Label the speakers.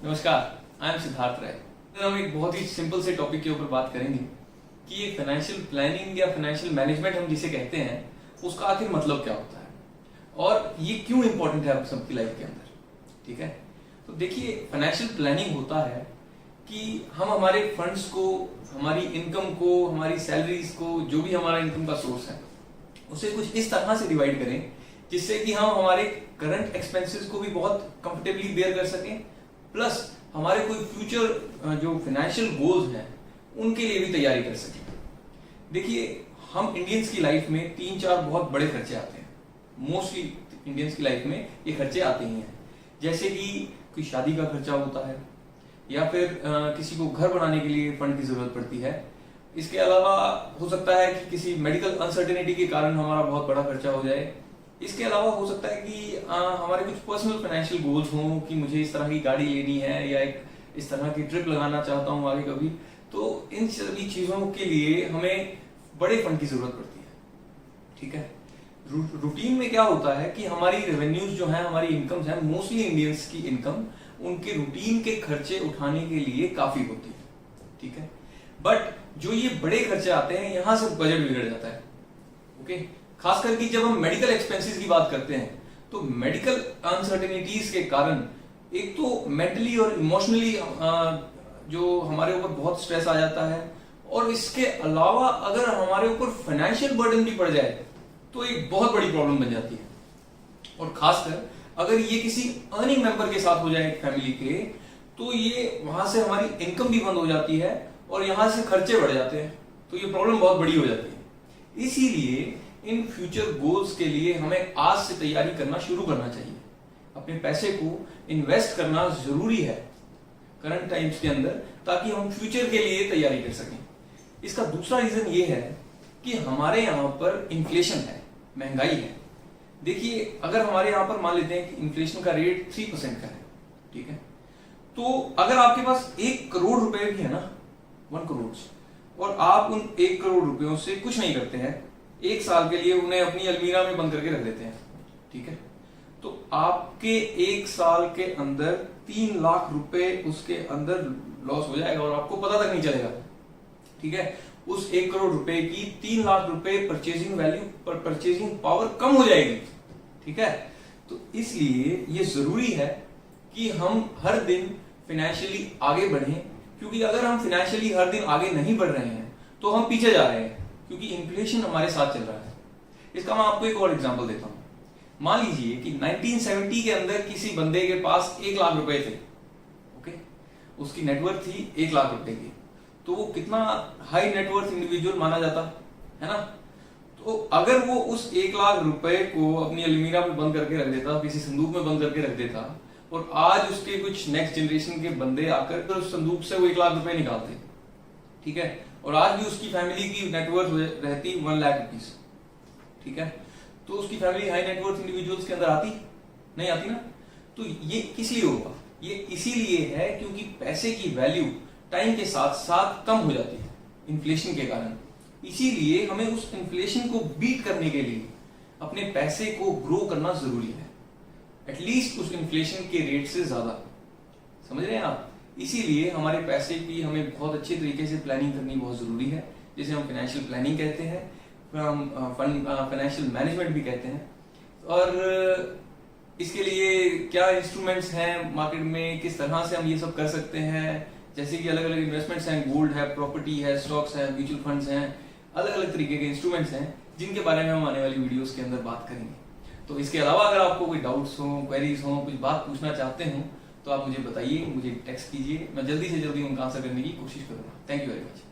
Speaker 1: नमस्कार, I am Siddharth राय। हम एक बहुत ही सिंपल से टॉपिक के ऊपर बात करेंगे कि ये फाइनेंशियल प्लानिंग या फाइनेंशियल मैनेजमेंट हम जिसे कहते हैं उसका आखिर मतलब क्या होता है और ये क्यों इंपॉर्टेंट है आप सबकी लाइफ के अंदर। ठीक है, तो देखिए फाइनेंशियल प्लानिंग होता है कि हम हमारे फंड्स को, हमारी इनकम को, हमारी सैलरीज को, जो भी हमारा इनकम का सोर्स है उसे कुछ इस तरह से डिवाइड करें जिससे कि हम हमारे करंट एक्सपेंसेस को भी बहुत कंफर्टेबली बेयर कर सकें, प्लस हमारे कोई फ्यूचर जो फाइनेंशियल गोल्स हैं उनके लिए भी तैयारी कर सकें। देखिए हम इंडियंस की लाइफ में 3-4 बहुत बड़े खर्चे आते हैं। मोस्टली इंडियंस की लाइफ में ये खर्चे आते ही हैं, जैसे कि कोई शादी का खर्चा होता है या फिर किसी को घर बनाने के लिए फंड की जरूरत पड़ती है। इसके अलावा हो सकता है कि किसी मेडिकल अनसर्टेनिटी के कारण हमारा बहुत बड़ा खर्चा हो जाए। इसके अलावा हो सकता है कि हमारे कुछ पर्सनल फाइनेंशियल गोल्स हों कि मुझे इस तरह की गाड़ी लेनी है या एक इस तरह की ट्रिप लगाना चाहता हूं आगे कभी। तो इन सभी चीजों के लिए हमें बड़े फंड की जरूरत पड़ती है। ठीक है, रूटीन में क्या होता है कि हमारी रेवेन्यूज जो है, हमारी इनकम है, मोस्टली इंडियंस की इनकम उनके रूटीन के खर्चे उठाने के लिए काफी होती है। ठीक है, बट जो ये बड़े खर्चे आते हैं यहां से बजट बिगड़ जाता है। ओके, खास करके जब हम मेडिकल एक्सपेंसेस की बात करते हैं तो मेडिकल अनसर्टेनिटीज के कारण एक तो मेंटली और इमोशनली जो हमारे ऊपर बहुत स्ट्रेस आ जाता है, और इसके अलावा अगर हमारे ऊपर फाइनेंशियल बर्डन भी पड़ जाए तो एक बहुत बड़ी प्रॉब्लम बन जाती है। और खासकर अगर ये किसी अर्निंग मेंबर के साथ हो जाए फैमिली के, तो ये वहां से हमारी इनकम भी बंद हो जाती है और यहां से खर्चे बढ़ जाते हैं, तो ये प्रॉब्लम बहुत बड़ी हो जाती है। इसीलिए इन फ्यूचर गोल्स के लिए हमें आज से तैयारी करना शुरू करना चाहिए। अपने पैसे को इन्वेस्ट करना जरूरी है करंट टाइम्स के अंदर, ताकि हम फ्यूचर के लिए तैयारी कर सकें। इसका दूसरा रीजन ये है कि हमारे यहाँ पर इन्फ्लेशन है, महंगाई है। देखिए अगर हमारे यहाँ पर मान लेते हैं कि इन्फ्लेशन का रेट 3% का है, ठीक है, तो अगर आपके पास 1 करोड़ रुपए भी है ना, 1 करोड़, और आप उन 1 करोड़ रुपयों से कुछ नहीं करते हैं, 1 साल के लिए उन्हें अपनी अलमीरा में बंद करके रख देते हैं, ठीक है, तो आपके 1 साल के अंदर 3 लाख रुपए उसके अंदर लॉस हो जाएगा और आपको पता तक नहीं चलेगा। ठीक है, उस 1 करोड़ रुपए की 3 लाख रुपए परचेजिंग वैल्यू पर परचेजिंग पावर कम हो जाएगी। ठीक है, तो इसलिए ये जरूरी है कि हम हर दिन फाइनेंशियली आगे बढ़ें, क्योंकि अगर हम फाइनेंशियली हर दिन आगे नहीं बढ़ रहे हैं तो हम पीछे जा रहे हैं, क्योंकि इन्फ्लेशन हमारे साथ चल रहा है। इसका मैं आपको एक और एग्जांपल देता हूं। मान लीजिए कि 1970 के अंदर किसी बंदे के पास 1 लाख रुपए थे। ओके, उसकी नेटवर्थ थी 1 लाख रुपए की, तो वो कितना हाई नेटवर्थ इंडिविजुअल माना जाता है ना। तो अगर वो उस 1 लाख रुपए को अपनी अलमीरा में बंद करके रख देता, किसी संदूक में बंद करके रख देता, और आज उसके कुछ नेक्स्ट जनरेशन के बंदे आकर तो उस संदूक से वो 1 लाख रुपए निकालते, ठीक है, और आज भी उसकी फैमिली की नेटवर्थ रहती 1 लाख रुपीज। ठीक है, तो उसकी फैमिली हाई नेटवर्थ इंडिविजुअल्स के अंदर आती नहीं आती ना। तो ये किस लिए होगा? ये इसीलिए है क्योंकि पैसे की वैल्यू टाइम के साथ साथ कम हो जाती है इन्फ्लेशन के कारण। इसीलिए हमें उस इन्फ्लेशन को बीट करने के लिए अपने पैसे को ग्रो करना जरूरी है, एटलीस्ट उस इन्फ्लेशन के रेट से ज्यादा। समझ रहे हैं आप? इसीलिए हमारे पैसे की हमें बहुत अच्छे तरीके से प्लानिंग करनी बहुत जरूरी है, जिसे हम फाइनेंशियल प्लानिंग कहते हैं, हम फाइनेंशियल मैनेजमेंट भी कहते हैं। और इसके लिए क्या इंस्ट्रूमेंट्स हैं मार्केट में, किस तरह से हम ये सब कर सकते हैं, जैसे कि अलग अलग इन्वेस्टमेंट्स हैं, गोल्ड है, प्रॉपर्टी है, स्टॉक्स है, म्यूचुअल फंड्स हैं, अलग अलग तरीके के इंस्ट्रूमेंट्स हैं जिनके बारे में हम आने वाली वीडियोस के अंदर बात करेंगे। तो इसके अलावा अगर आपको कोई डाउट्स हो, क्वेरीज हो, कुछ बात पूछना चाहते हो तो आप मुझे बताइए, मुझे टेक्स्ट कीजिए, मैं जल्दी से जल्दी उनका आंसर करने की कोशिश करूंगा। Thank you very much.